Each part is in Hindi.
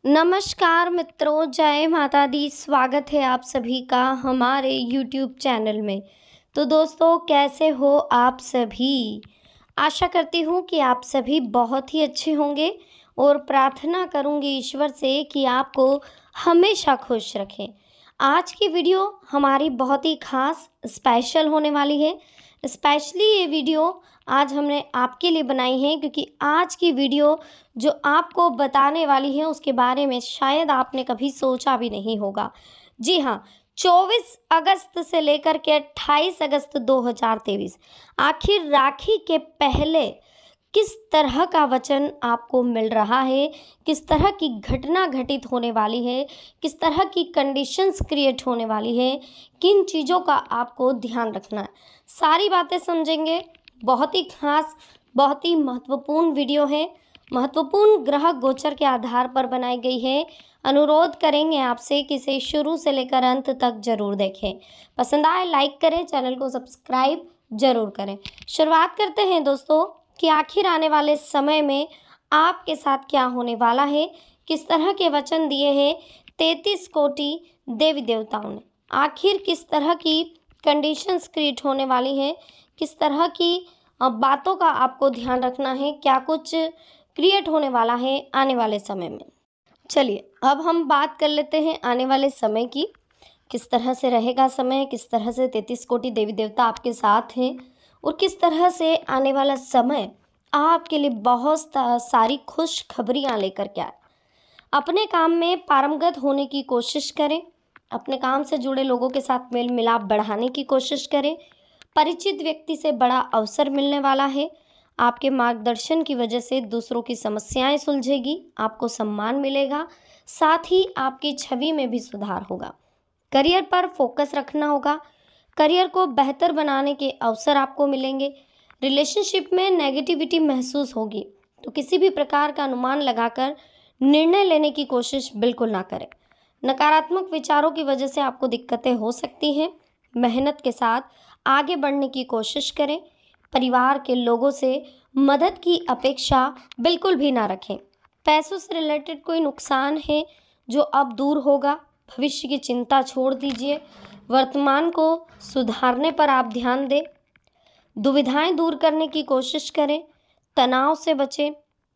नमस्कार मित्रों, जय माता दी। स्वागत है आप सभी का हमारे YouTube चैनल में। तो दोस्तों, कैसे हो आप सभी? आशा करती हूँ कि आप सभी बहुत ही अच्छे होंगे और प्रार्थना करूँगी ईश्वर से कि आपको हमेशा खुश रखें। आज की वीडियो हमारी बहुत ही खास स्पेशल होने वाली है। स्पेशली ये वीडियो आज हमने आपके लिए बनाई है क्योंकि आज की वीडियो जो आपको बताने वाली है उसके बारे में शायद आपने कभी सोचा भी नहीं होगा। जी हाँ, 24 अगस्त से लेकर के 28 अगस्त 2023 आखिर राखी के पहले किस तरह का वचन आपको मिल रहा है, किस तरह की घटना घटित होने वाली है, किस तरह की कंडीशंस क्रिएट होने वाली है, किन चीज़ों का आपको ध्यान रखना है, सारी बातें समझेंगे। बहुत ही खास, बहुत ही महत्वपूर्ण वीडियो है। महत्वपूर्ण ग्रह गोचर के आधार पर बनाई गई है। अनुरोध करेंगे आपसे कि इसे शुरू से लेकर अंत तक जरूर देखें। पसंद आए लाइक करें, चैनल को सब्सक्राइब जरूर करें। शुरुआत करते हैं दोस्तों कि आखिर आने वाले समय में आपके साथ क्या होने वाला है, किस तरह के वचन दिए हैं 33 कोटि देवी देवताओं ने। आखिर किस तरह की कंडीशंस क्रिएट होने वाली हैं, किस तरह की बातों का आपको ध्यान रखना है, क्या कुछ क्रिएट होने वाला है आने वाले समय में। चलिए अब हम बात कर लेते हैं आने वाले समय की। किस तरह से रहेगा समय, किस तरह से 33 कोटि देवी देवता आपके साथ हैं और किस तरह से आने वाला समय आपके लिए बहुत सारी खुश खबरियाँ लेकर के आए। अपने काम में पारंगत होने की कोशिश करें। अपने काम से जुड़े लोगों के साथ मेल मिलाप बढ़ाने की कोशिश करें। परिचित व्यक्ति से बड़ा अवसर मिलने वाला है। आपके मार्गदर्शन की वजह से दूसरों की समस्याएं सुलझेगी, आपको सम्मान मिलेगा, साथ ही आपकी छवि में भी सुधार होगा। करियर पर फोकस रखना होगा। करियर को बेहतर बनाने के अवसर आपको मिलेंगे। रिलेशनशिप में नेगेटिविटी महसूस होगी तो किसी भी प्रकार का अनुमान लगाकर निर्णय लेने की कोशिश बिल्कुल ना करें। नकारात्मक विचारों की वजह से आपको दिक्कतें हो सकती हैं। मेहनत के साथ आगे बढ़ने की कोशिश करें। परिवार के लोगों से मदद की अपेक्षा बिल्कुल भी ना रखें। पैसों से रिलेटेड कोई नुकसान है जो अब दूर होगा। भविष्य की चिंता छोड़ दीजिए। वर्तमान को सुधारने पर आप ध्यान दें। दुविधाएं दूर करने की कोशिश करें। तनाव से बचें।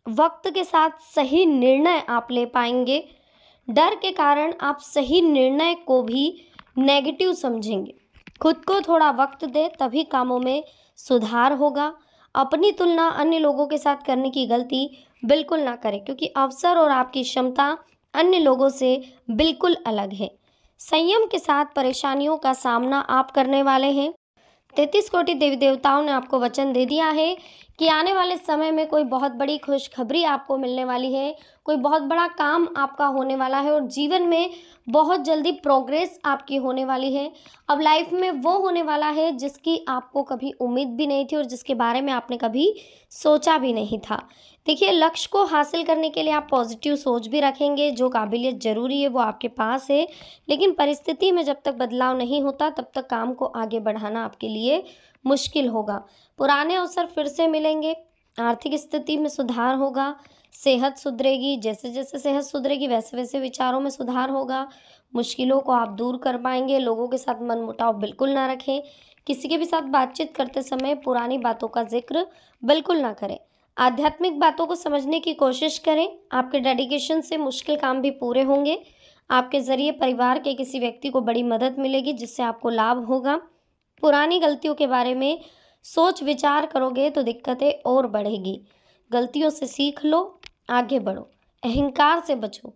वक्त के साथ सही निर्णय आप ले पाएंगे। डर के कारण आप सही निर्णय को भी नेगेटिव समझेंगे। खुद को थोड़ा वक्त दें, तभी कामों में सुधार होगा। अपनी तुलना अन्य लोगों के साथ करने की गलती बिल्कुल ना करें क्योंकि अवसर और आपकी क्षमता अन्य लोगों से बिल्कुल अलग है। संयम के साथ परेशानियों का सामना आप करने वाले हैं। 33 कोटि देवी देवताओं ने आपको वचन दे दिया है कि आने वाले समय में कोई बहुत बड़ी खुशखबरी आपको मिलने वाली है। कोई बहुत बड़ा काम आपका होने वाला है और जीवन में बहुत जल्दी प्रोग्रेस आपकी होने वाली है। अब लाइफ में वो होने वाला है जिसकी आपको कभी उम्मीद भी नहीं थी और जिसके बारे में आपने कभी सोचा भी नहीं था। देखिए, लक्ष्य को हासिल करने के लिए आप पॉजिटिव सोच भी रखेंगे। जो काबिलियत ज़रूरी है वो आपके पास है, लेकिन परिस्थिति में जब तक बदलाव नहीं होता तब तक काम को आगे बढ़ाना आपके लिए मुश्किल होगा। पुराने अवसर फिर से मिलेंगे। आर्थिक स्थिति में सुधार होगा। सेहत सुधरेगी। जैसे जैसे सेहत सुधरेगी वैसे वैसे विचारों में सुधार होगा। मुश्किलों को आप दूर कर पाएंगे। लोगों के साथ मनमुटाव बिल्कुल ना रखें। किसी के भी साथ बातचीत करते समय पुरानी बातों का जिक्र बिल्कुल ना करें। आध्यात्मिक बातों को समझने की कोशिश करें। आपके डेडिकेशन से मुश्किल काम भी पूरे होंगे। आपके ज़रिए परिवार के किसी व्यक्ति को बड़ी मदद मिलेगी जिससे आपको लाभ होगा। पुरानी गलतियों के बारे में सोच विचार करोगे तो दिक्कतें और बढ़ेगी। गलतियों से सीख लो, आगे बढ़ो। अहंकार से बचो।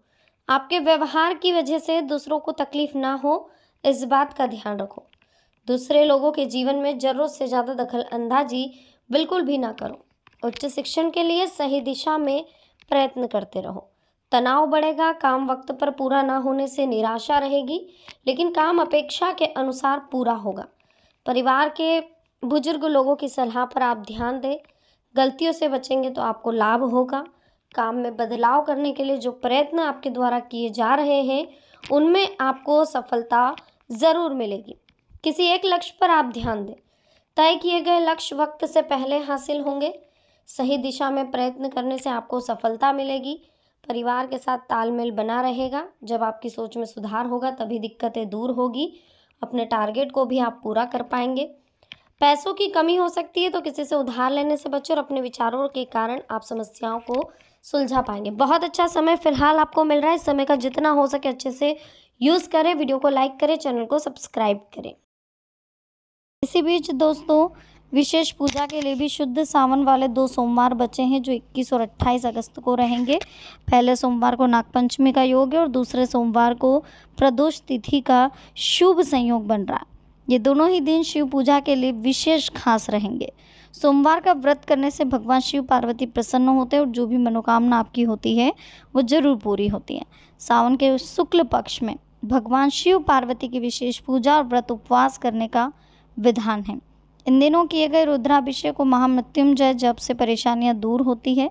आपके व्यवहार की वजह से दूसरों को तकलीफ ना हो, इस बात का ध्यान रखो। दूसरे लोगों के जीवन में ज़रूरत से ज़्यादा दखल अंदाजी बिल्कुल भी ना करो। उच्च शिक्षण के लिए सही दिशा में प्रयत्न करते रहो। तनाव बढ़ेगा। काम वक्त पर पूरा ना होने से निराशा रहेगी, लेकिन काम अपेक्षा के अनुसार पूरा होगा। परिवार के बुजुर्ग लोगों की सलाह पर आप ध्यान दें। गलतियों से बचेंगे तो आपको लाभ होगा। काम में बदलाव करने के लिए जो प्रयत्न आपके द्वारा किए जा रहे हैं उनमें आपको सफलता ज़रूर मिलेगी। किसी एक लक्ष्य पर आप ध्यान दें। तय किए गए लक्ष्य वक्त से पहले हासिल होंगे। सही दिशा में प्रयत्न करने से आपको सफलता मिलेगी। परिवार के साथ तालमेल बना रहेगा। जब आपकी सोच में सुधार होगा तभी दिक्कतें दूर होगी। अपने टारगेट को भी आप पूरा कर पाएंगे। पैसों की कमी हो सकती है तो किसी से उधार लेने से बचें और अपने विचारों के कारण आप समस्याओं को सुलझा पाएंगे। बहुत अच्छा समय फिलहाल आपको मिल रहा है। इस समय का जितना हो सके अच्छे से यूज़ करें। वीडियो को लाइक करें, चैनल को सब्सक्राइब करें। इसी बीच दोस्तों, विशेष पूजा के लिए भी शुद्ध सावन वाले 2 सोमवार बचे हैं जो 21 और 28 अगस्त को रहेंगे। पहले सोमवार को नागपंचमी का योग है और दूसरे सोमवार को प्रदोष तिथि का शुभ संयोग बन रहा है। ये दोनों ही दिन शिव पूजा के लिए विशेष खास रहेंगे। सोमवार का व्रत करने से भगवान शिव पार्वती प्रसन्न होते हैं और जो भी मनोकामना आपकी होती है वो जरूर पूरी होती है। सावन के शुक्ल पक्ष में भगवान शिव पार्वती की विशेष पूजा और व्रत उपवास करने का विधान है। इन दिनों किए गए रुद्राभिषेक को महामृत्युंजय जप से परेशानियां दूर होती है।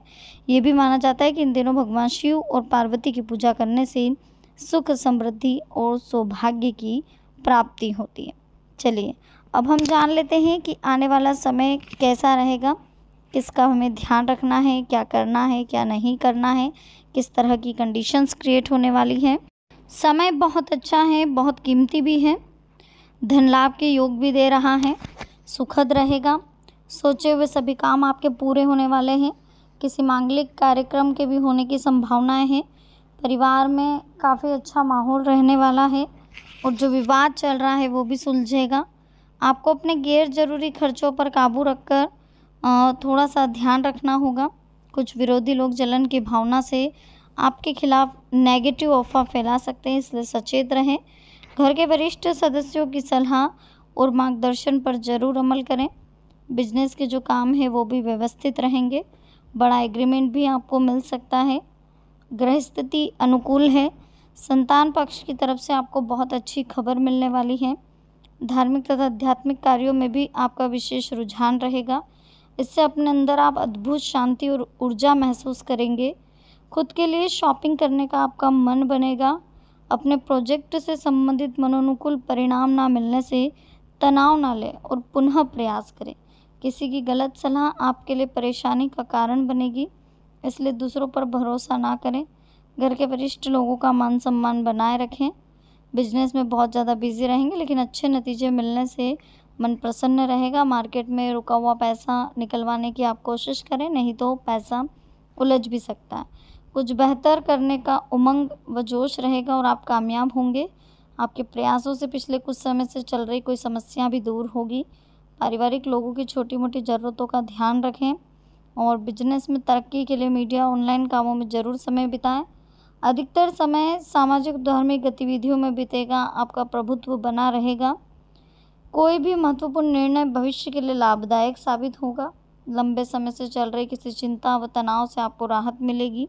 ये भी माना जाता है कि इन दिनों भगवान शिव और पार्वती की पूजा करने से सुख, समृद्धि और सौभाग्य की प्राप्ति होती है। चलिए अब हम जान लेते हैं कि आने वाला समय कैसा रहेगा, किसका हमें ध्यान रखना है, क्या करना है, क्या नहीं करना है, किस तरह की कंडीशंस क्रिएट होने वाली हैं। समय बहुत अच्छा है, बहुत कीमती भी है। धन लाभ के योग भी दे रहा है, सुखद रहेगा। सोचे हुए सभी काम आपके पूरे होने वाले हैं। किसी मांगलिक कार्यक्रम के भी होने की संभावनाएं हैं। परिवार में काफ़ी अच्छा माहौल रहने वाला है और जो विवाद चल रहा है वो भी सुलझेगा। आपको अपने गैर ज़रूरी खर्चों पर काबू रखकर थोड़ा सा ध्यान रखना होगा। कुछ विरोधी लोग जलन की भावना से आपके खिलाफ नेगेटिव अफवाह फैला सकते हैं, इसलिए सचेत रहें। घर के वरिष्ठ सदस्यों की सलाह और मार्गदर्शन पर ज़रूर अमल करें। बिजनेस के जो काम है वो भी व्यवस्थित रहेंगे। बड़ा एग्रीमेंट भी आपको मिल सकता है। ग्रह स्थिति अनुकूल है। संतान पक्ष की तरफ से आपको बहुत अच्छी खबर मिलने वाली है। धार्मिक तथा आध्यात्मिक कार्यों में भी आपका विशेष रुझान रहेगा। इससे अपने अंदर आप अद्भुत शांति और ऊर्जा महसूस करेंगे। खुद के लिए शॉपिंग करने का आपका मन बनेगा। अपने प्रोजेक्ट से संबंधित मनोनुकूल परिणाम ना मिलने से तनाव ना लें और पुनः प्रयास करें। किसी की गलत सलाह आपके लिए परेशानी का कारण बनेगी, इसलिए दूसरों पर भरोसा ना करें। घर के वरिष्ठ लोगों का मान सम्मान बनाए रखें। बिजनेस में बहुत ज़्यादा बिजी रहेंगे लेकिन अच्छे नतीजे मिलने से मन प्रसन्न रहेगा। मार्केट में रुका हुआ पैसा निकलवाने की आप कोशिश करें, नहीं तो पैसा उलझ भी सकता है। कुछ बेहतर करने का उमंग व जोश रहेगा और आप कामयाब होंगे। आपके प्रयासों से पिछले कुछ समय से चल रही कोई समस्या भी दूर होगी। पारिवारिक लोगों की छोटी मोटी ज़रूरतों का ध्यान रखें और बिजनेस में तरक्की के लिए मीडिया ऑनलाइन कामों में ज़रूर समय बिताएं। अधिकतर समय सामाजिक धार्मिक गतिविधियों में बीतेगा। आपका प्रभुत्व बना रहेगा। कोई भी महत्वपूर्ण निर्णय भविष्य के लिए लाभदायक साबित होगा। लंबे समय से चल रही किसी चिंता व तनाव से आपको राहत मिलेगी।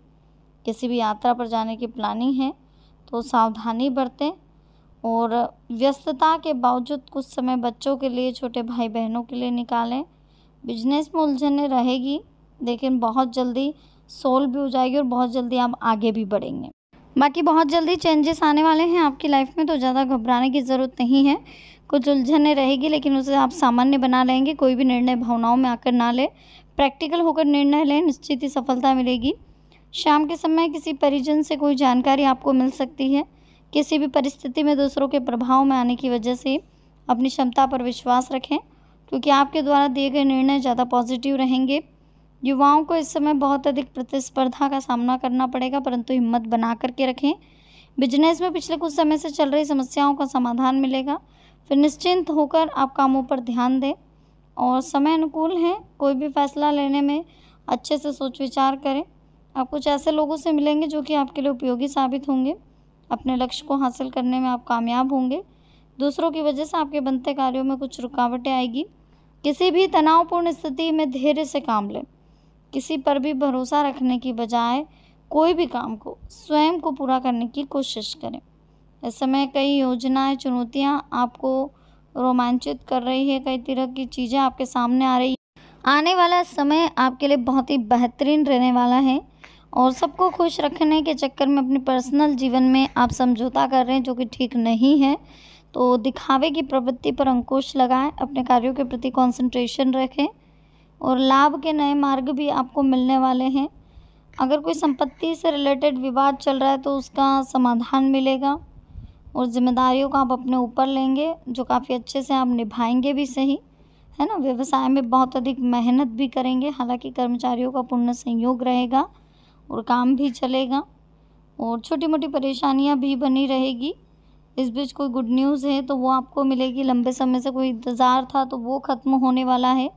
किसी भी यात्रा पर जाने की प्लानिंग है तो सावधानी बरतें और व्यस्तता के बावजूद कुछ समय बच्चों के लिए, छोटे भाई बहनों के लिए निकालें। बिजनेस में उलझने रहेगी लेकिन बहुत जल्दी सोल्व भी हो जाएगी और बहुत जल्दी आप आगे भी बढ़ेंगे। बाकी बहुत जल्दी चेंजेस आने वाले हैं आपकी लाइफ में, तो ज़्यादा घबराने की ज़रूरत नहीं है। कुछ उलझने रहेगी लेकिन उसे आप सामान्य बना लेंगे। कोई भी निर्णय भावनाओं में आकर ना लें, प्रैक्टिकल होकर निर्णय लें, निश्चित ही सफलता मिलेगी। शाम के समय किसी परिजन से कोई जानकारी आपको मिल सकती है। किसी भी परिस्थिति में दूसरों के प्रभाव में आने की वजह से अपनी क्षमता पर विश्वास रखें, क्योंकि आपके द्वारा दिए गए निर्णय ज़्यादा पॉजिटिव रहेंगे। युवाओं को इस समय बहुत अधिक प्रतिस्पर्धा का सामना करना पड़ेगा, परंतु हिम्मत बना करके रखें। बिजनेस में पिछले कुछ समय से चल रही समस्याओं का समाधान मिलेगा। फिर निश्चिंत होकर आप कामों पर ध्यान दें और समय अनुकूल है। कोई भी फैसला लेने में अच्छे से सोच विचार करें। आप कुछ ऐसे लोगों से मिलेंगे जो कि आपके लिए उपयोगी साबित होंगे। अपने लक्ष्य को हासिल करने में आप कामयाब होंगे। दूसरों की वजह से आपके बनते कार्यों में कुछ रुकावटें आएगी। किसी भी तनावपूर्ण स्थिति में धैर्य से काम लें। किसी पर भी भरोसा रखने की बजाय कोई भी काम को स्वयं को पूरा करने की कोशिश करें। इस समय कई योजनाएं, चुनौतियां आपको रोमांचित कर रही है। कई तरह की चीज़ें आपके सामने आ रही है। आने वाला समय आपके लिए बहुत ही बेहतरीन रहने वाला है और सबको खुश रखने के चक्कर में अपने पर्सनल जीवन में आप समझौता कर रहे हैं, जो कि ठीक नहीं है। तो दिखावे की प्रवृत्ति पर अंकुश लगाएं, अपने कार्यों के प्रति कंसंट्रेशन रखें और लाभ के नए मार्ग भी आपको मिलने वाले हैं। अगर कोई संपत्ति से रिलेटेड विवाद चल रहा है तो उसका समाधान मिलेगा और जिम्मेदारियों को आप अपने ऊपर लेंगे, जो काफ़ी अच्छे से आप निभाएंगे भी सही, है ना। व्यवसाय में बहुत अधिक मेहनत भी करेंगे, हालांकि कर्मचारियों का पूर्ण सहयोग रहेगा और काम भी चलेगा और छोटी मोटी परेशानियां भी बनी रहेगी। इस बीच कोई गुड न्यूज़ है तो वो आपको मिलेगी। लंबे समय से कोई इंतज़ार था तो वो ख़त्म होने वाला है।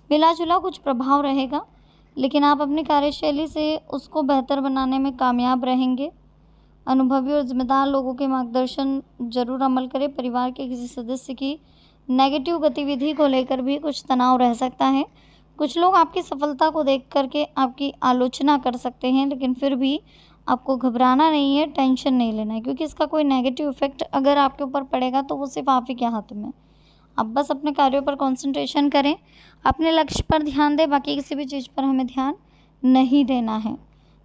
मिला जुला कुछ प्रभाव रहेगा, लेकिन आप अपनी कार्यशैली से उसको बेहतर बनाने में कामयाब रहेंगे। अनुभवी और जिम्मेदार लोगों के मार्गदर्शन जरूर अमल करें। परिवार के किसी सदस्य की नेगेटिव गतिविधि को लेकर भी कुछ तनाव रह सकता है। कुछ लोग आपकी सफलता को देख करके आपकी आलोचना कर सकते हैं, लेकिन फिर भी आपको घबराना नहीं है, टेंशन नहीं लेना है, क्योंकि इसका कोई नेगेटिव इफेक्ट अगर आपके ऊपर पड़ेगा तो वो सिर्फ आप ही के हाथ में। आप बस अपने कार्यों पर कंसंट्रेशन करें, अपने लक्ष्य पर ध्यान दें, बाकी किसी भी चीज़ पर हमें ध्यान नहीं देना है।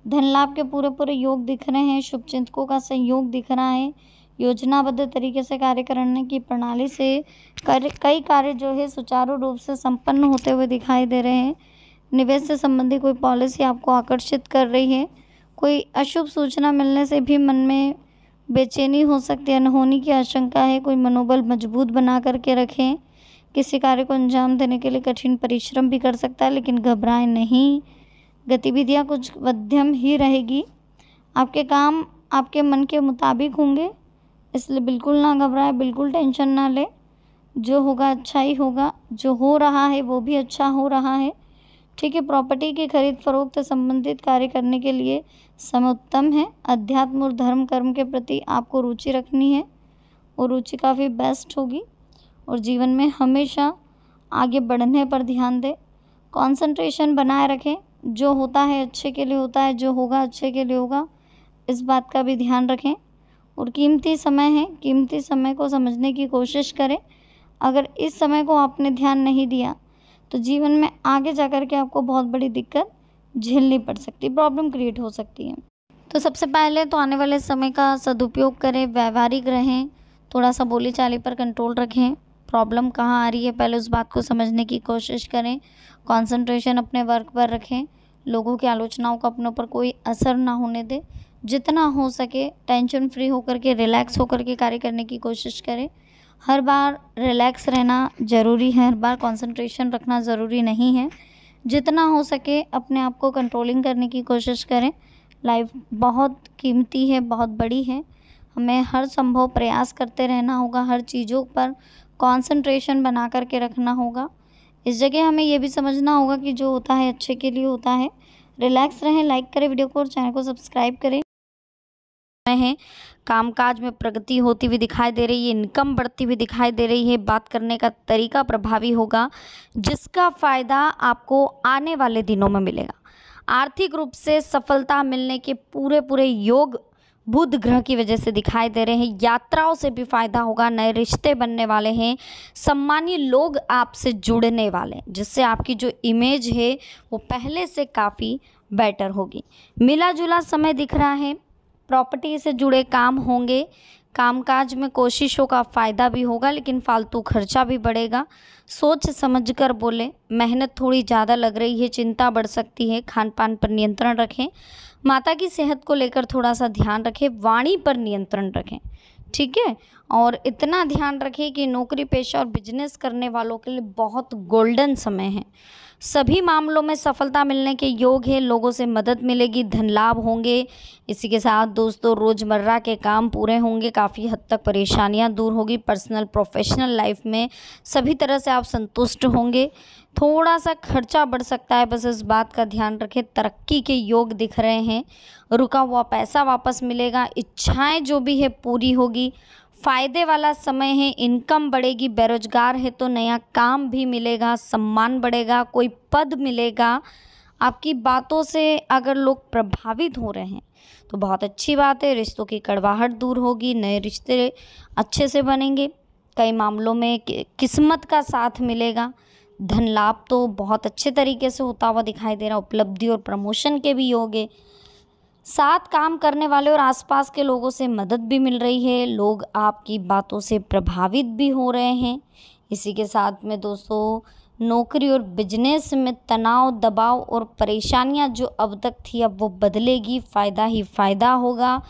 धन लाभ के पूरे पूरे योग दिख रहे हैं, शुभचिंतकों का सहयोग दिख रहा है। योजनाबद्ध तरीके से कार्य करने की प्रणाली से कई कार्य जो है सुचारू रूप से संपन्न होते हुए दिखाई दे रहे हैं। निवेश से संबंधी कोई पॉलिसी आपको आकर्षित कर रही है। कोई अशुभ सूचना मिलने से भी मन में बेचैनी हो सकती है, अनहोनी की आशंका है। कोई मनोबल मजबूत बना करके रखें। किसी कार्य को अंजाम देने के लिए कठिन परिश्रम भी कर सकता है, लेकिन घबराएं नहीं। गतिविधियां कुछ मध्यम ही रहेगी। आपके काम आपके मन के मुताबिक होंगे, इसलिए बिल्कुल ना घबराएं, बिल्कुल टेंशन ना ले। जो होगा अच्छा ही होगा, जो हो रहा है वो भी अच्छा हो रहा है। ठीक है। प्रॉपर्टी की खरीद फरोख्त से संबंधित कार्य करने के लिए समय उत्तम है। अध्यात्म और धर्म कर्म के प्रति आपको रुचि रखनी है और रुचि काफ़ी बेस्ट होगी। और जीवन में हमेशा आगे बढ़ने पर ध्यान दें, कंसंट्रेशन बनाए रखें। जो होता है अच्छे के लिए होता है, जो होगा अच्छे के लिए होगा, इस बात का भी ध्यान रखें। और कीमती समय है, कीमती समय को समझने की कोशिश करें। अगर इस समय को आपने ध्यान नहीं दिया तो जीवन में आगे जाकर के आपको बहुत बड़ी दिक्कत झेलनी पड़ सकती है, प्रॉब्लम क्रिएट हो सकती है। तो सबसे पहले तो आने वाले समय का सदुपयोग करें, व्यावहारिक रहें, थोड़ा सा बोली चाली पर कंट्रोल रखें। प्रॉब्लम कहाँ आ रही है पहले उस बात को समझने की कोशिश करें। कंसंट्रेशन अपने वर्क पर रखें। लोगों की आलोचनाओं का अपने ऊपर कोई असर ना होने दें। जितना हो सके टेंशन फ्री होकर के, रिलैक्स होकर के कार्य करने की कोशिश करें। हर बार रिलैक्स रहना ज़रूरी है, हर बार कंसंट्रेशन रखना ज़रूरी नहीं है। जितना हो सके अपने आप को कंट्रोलिंग करने की कोशिश करें। लाइफ बहुत कीमती है, बहुत बड़ी है। हमें हर संभव प्रयास करते रहना होगा, हर चीज़ों पर कंसंट्रेशन बना करके रखना होगा। इस जगह हमें ये भी समझना होगा कि जो होता है अच्छे के लिए होता है। रिलैक्स रहें, लाइक करें वीडियो को और चैनल को सब्सक्राइब करें। है कामकाज में प्रगति होती हुई दिखाई दे रही है, इनकम बढ़ती हुई दिखाई दे रही है। बात करने का तरीका प्रभावी होगा, जिसका फ़ायदा आपको आने वाले दिनों में मिलेगा। आर्थिक रूप से सफलता मिलने के पूरे पूरे योग बुध ग्रह की वजह से दिखाई दे रहे हैं। यात्राओं से भी फायदा होगा, नए रिश्ते बनने वाले हैं, सम्मानीय लोग आपसे जुड़ने वाले हैं, जिससे आपकी जो इमेज है वो पहले से काफ़ी बेटर होगी। मिला जुला समय दिख रहा है, प्रॉपर्टी से जुड़े काम होंगे, कामकाज में कोशिशों का फ़ायदा भी होगा, लेकिन फालतू खर्चा भी बढ़ेगा। सोच समझकर बोलें, मेहनत थोड़ी ज़्यादा लग रही है, चिंता बढ़ सकती है। खान पान पर नियंत्रण रखें। माता की सेहत को लेकर थोड़ा सा ध्यान रखें। वाणी पर नियंत्रण रखें, ठीक है। और इतना ध्यान रखें कि नौकरी पेशा और बिजनेस करने वालों के लिए बहुत गोल्डन समय है। सभी मामलों में सफलता मिलने के योग है। लोगों से मदद मिलेगी, धन लाभ होंगे। इसी के साथ दोस्तों रोज़मर्रा के काम पूरे होंगे, काफ़ी हद तक परेशानियां दूर होगी। पर्सनल प्रोफेशनल लाइफ में सभी तरह से आप संतुष्ट होंगे। थोड़ा सा खर्चा बढ़ सकता है, बस इस बात का ध्यान रखें। तरक्की के योग दिख रहे हैं, रुका हुआ पैसा वापस मिलेगा, इच्छाएं जो भी है पूरी होगी। फ़ायदे वाला समय है, इनकम बढ़ेगी। बेरोजगार है तो नया काम भी मिलेगा, सम्मान बढ़ेगा, कोई पद मिलेगा। आपकी बातों से अगर लोग प्रभावित हो रहे हैं तो बहुत अच्छी बात है। रिश्तों की कड़वाहट दूर होगी, नए रिश्ते अच्छे से बनेंगे। कई मामलों में किस्मत का साथ मिलेगा। धन लाभ तो बहुत अच्छे तरीके से होता हुआ दिखाई दे रहा। उपलब्धि और प्रमोशन के भी योग है। साथ काम करने वाले और आसपास के लोगों से मदद भी मिल रही है। लोग आपकी बातों से प्रभावित भी हो रहे हैं। इसी के साथ में दोस्तों नौकरी और बिजनेस में तनाव, दबाव और परेशानियां जो अब तक थी अब वो बदलेगी, फ़ायदा ही फ़ायदा होगा।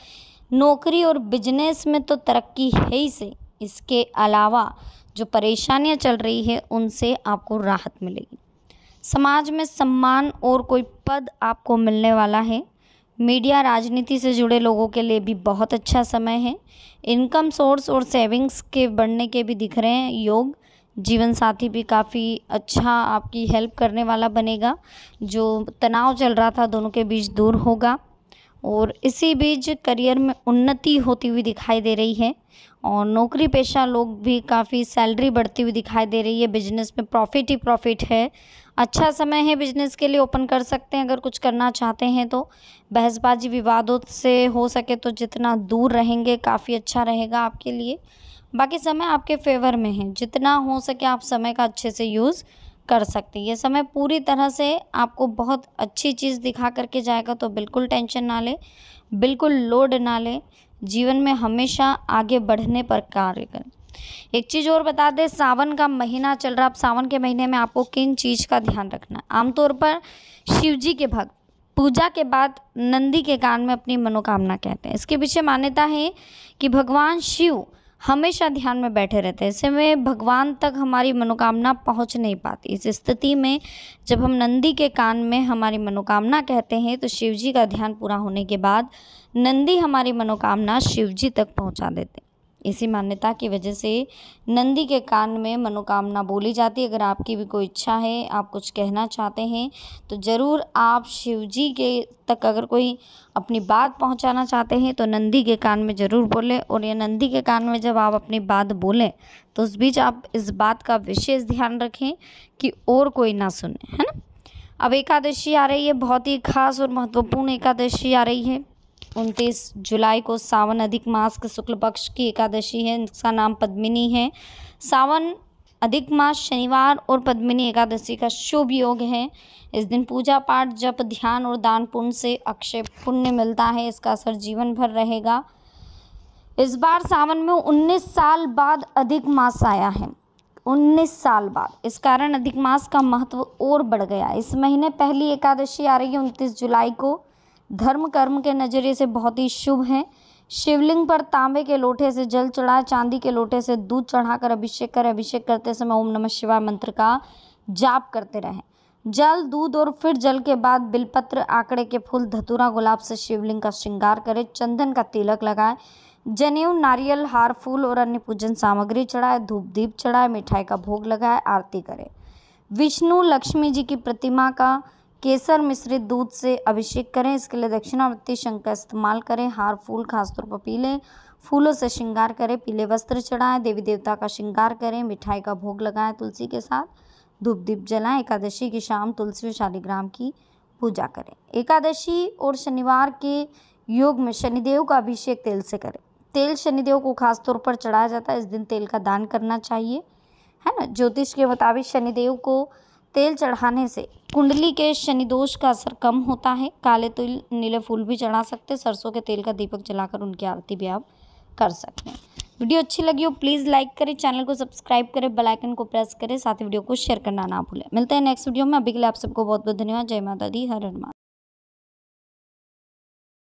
नौकरी और बिजनेस में तो तरक्की है ही सही, इसके अलावा जो परेशानियां चल रही है उनसे आपको राहत मिलेगी। समाज में सम्मान और कोई पद आपको मिलने वाला है। मीडिया, राजनीति से जुड़े लोगों के लिए भी बहुत अच्छा समय है। इनकम सोर्स और सेविंग्स के बढ़ने के भी दिख रहे हैं योग। जीवन साथी भी काफ़ी अच्छा आपकी हेल्प करने वाला बनेगा। जो तनाव चल रहा था दोनों के बीच दूर होगा और इसी बीच करियर में उन्नति होती हुई दिखाई दे रही है और नौकरी पेशा लोग भी काफ़ी सैलरी बढ़ती हुई दिखाई दे रही है। बिजनेस में प्रॉफिट ही प्रॉफिट है। अच्छा समय है बिजनेस के लिए, ओपन कर सकते हैं अगर कुछ करना चाहते हैं तो। बहसबाजी, विवादों से हो सके तो जितना दूर रहेंगे काफ़ी अच्छा रहेगा आपके लिए। बाकी समय आपके फेवर में है, जितना हो सके आप समय का अच्छे से यूज़ कर सकते हैं। ये समय पूरी तरह से आपको बहुत अच्छी चीज़ दिखा करके जाएगा, तो बिल्कुल टेंशन ना लें, बिल्कुल लोड ना लें। जीवन में हमेशा आगे बढ़ने पर कार्य करें। एक चीज़ और बता दें, सावन का महीना चल रहा है। अब सावन के महीने में आपको किन चीज़ का ध्यान रखना है? आमतौर पर शिव जी के भक्त पूजा के बाद नंदी के कान में अपनी मनोकामना कहते हैं। इसके पीछे मान्यता है कि भगवान शिव हमेशा ध्यान में बैठे रहते हैं, ऐसे में भगवान तक हमारी मनोकामना पहुंच नहीं पाती। इस स्थिति में जब हम नंदी के कान में हमारी मनोकामना कहते हैं तो शिव जी का ध्यान पूरा होने के बाद नंदी हमारी मनोकामना शिव जी तक पहुंचा देते हैं। इसी मान्यता की वजह से नंदी के कान में मनोकामना बोली जाती है। अगर आपकी भी कोई इच्छा है, आप कुछ कहना चाहते हैं, तो ज़रूर आप शिव जी के तक अगर कोई अपनी बात पहुंचाना चाहते हैं तो नंदी के कान में ज़रूर बोलें। और ये नंदी के कान में जब आप अपनी बात बोलें तो उस बीच आप इस बात का विशेष ध्यान रखें कि और कोई ना सुने, है ना। अब एकादशी आ रही है, बहुत ही खास और महत्वपूर्ण एकादशी आ रही है। 29 जुलाई को सावन अधिक मास के शुक्ल पक्ष की एकादशी है। इसका नाम पद्मिनी है। सावन अधिक मास शनिवार और पद्मिनी एकादशी का शुभ योग है। इस दिन पूजा पाठ, जप, ध्यान और दान पुण्य से अक्षय पुण्य मिलता है। इसका असर जीवन भर रहेगा। इस बार सावन में 19 साल बाद अधिक मास आया है। 19 साल बाद, इस कारण अधिक मास का महत्व और बढ़ गया। इस महीने पहली एकादशी आ रही है 29 जुलाई को। धर्म कर्म के नज़रिए से बहुत ही शुभ है। शिवलिंग पर तांबे के लोटे से जल चढ़ाए, चांदी के लोटे से दूध चढ़ाकर अभिषेक करें। अभिषेक करते समय ओम नमः शिवाय मंत्र का जाप करते रहें। जल, दूध और फिर जल के बाद बिलपत्र, आकड़े के फूल, धतूरा, गुलाब से शिवलिंग का श्रृंगार करें। चंदन का तिलक लगाएं। जनेऊ, नारियल, हार, फूल और अन्य पूजन सामग्री चढ़ाए। धूप दीप चढ़ाए। मिठाई का भोग लगाए। आरती करें। विष्णु लक्ष्मी जी की प्रतिमा का केसर मिश्रित दूध से अभिषेक करें। इसके लिए दक्षिणावर्ती शंख का इस्तेमाल करें। हार, फूल, खासतौर पर पीले फूलों से श्रृंगार करें। पीले वस्त्र चढ़ाएं। देवी देवता का श्रृंगार करें। मिठाई का भोग लगाएं। तुलसी के साथ धूप दीप जलाएं। एकादशी की शाम तुलसी और शालिग्राम की पूजा करें। एकादशी और शनिवार के योग में शनिदेव का अभिषेक तेल से करें। तेल शनिदेव को खासतौर पर चढ़ाया जाता है। इस दिन तेल का दान करना चाहिए, है ना। ज्योतिष के मुताबिक शनिदेव को तेल चढ़ाने से कुंडली के शनि दोष का असर कम होता है। काले तिल, नीले फूल भी चढ़ा सकते हैं। सरसों के तेल का दीपक जलाकर उनकी आरती भी आप कर सकते हैं। वीडियो अच्छी लगी हो प्लीज़ लाइक करें, चैनल को सब्सक्राइब करें, बेल आइकन को प्रेस करें, साथ ही वीडियो को शेयर करना ना भूलें। मिलते हैं नेक्स्ट वीडियो में। अभी के लिए आप सबको बहुत बहुत धन्यवाद। जय माता दी, हर हर महादेव।